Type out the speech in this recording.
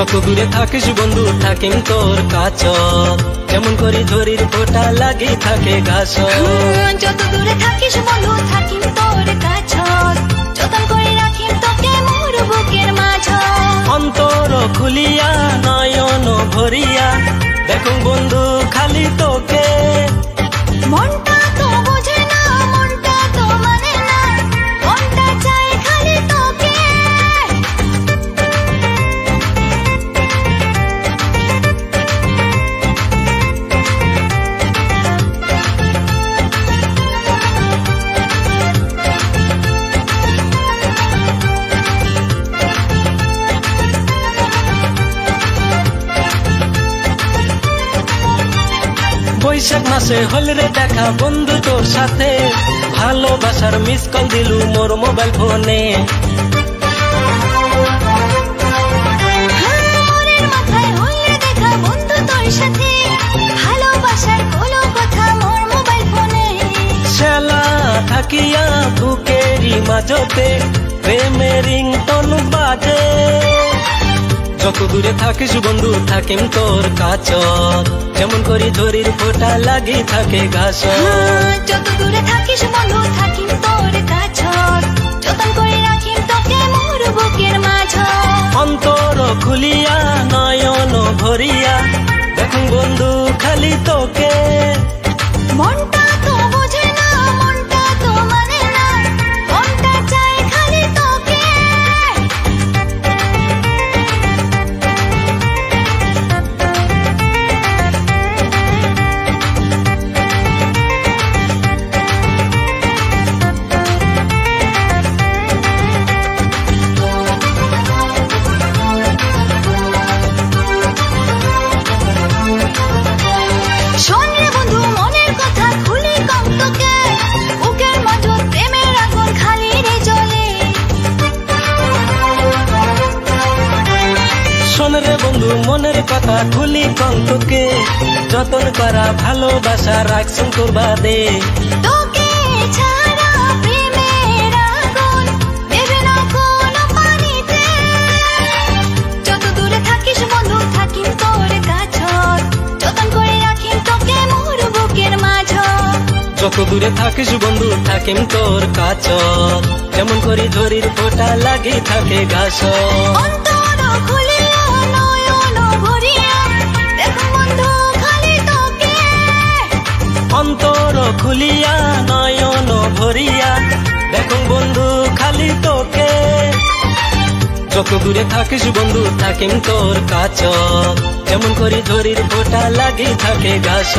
যত দূরে থাকিস বন্ধু থাকিম তোর কাছ, যেমন করি ঝরির ফোঁটা লাগি থাকে ঘাস। যত দূরে থাকিস বন্ধু থাকিম তোর কাছ, যতন করে রাখিম তোকে মোর বুকের মাঝ। অন্তর খুলিয়া নয়ন ভরিয়া দেখো বন্ধু খালি তোকে। মনটা তো বোঝে না, মনটা তো মানে না, মনটা চায় খালি তোকে। বৈশাখ মাসে হল রে দেখা বন্ধু তোর সাথে, ভালোবাসার মিস কল দিলু মোর মোবাইল ফোনে। মনের মাথায় হইলে দেখা বন্ধু তোর সাথে, ভালোবাসার কোনো কথা মোর মোবাইল ফোনে। শ্যালা থাকিয়া বুকেরই মাঝতে প্রেমের রিংটন বাজে। যত দূরে থাকিস বন্ধু থাকিম তোর কাছ, যেমন করি ঝরির ফোঁটা লাগি থাকে ঘাস। যত দূরে থাকিস বন্ধু থাকিম তোর কাছ, যতন করে রাখিম তোকে মোর বুকের মাঝ। অন্তর খুলিয়া নয়ন ভরিয়া দেখুন বন্ধু খালি তোকে। মনটা তো বোঝে না, মনটা তো মানে না, মনটা চায় খালি তোকে। শোন রে বন্ধু মনের কথা খুলি কম তোকে, বুকের মাঝে প্রেমের আগুন খালি রে জ্বলে। শোন রে বন্ধু মনের কথা খুলি কম তোকে, যতন করা ভালোবাসা রাখছুন তোর বাদে। তোকে ছাড়া প্রেমের আগুন দেবে না কোনো পানিতে। যত দূরে থাকিস বন্ধু থাকিম তোর কাছ, যতন করে রাখিম তোকে মোর বুকের মাঝ। যত দূরে থাকিস বন্ধু থাকিম তোর কাছ, যেমন করি ঝরির ফোঁটা লাগি থাকে ঘাস। অন্তর খুলিয়া নয়ন ভরিয়া দেখো বন্ধু খালি তোকে। অন্তর খুলিয়া নয়ন ভরিয়া দেখো বন্ধু খালি তোকে। যত দূরে থাকিস বন্ধু থাকিম তোর কাছ, যেমন করি ঝরির ফোঁটা লাগি থাকে ঘাস।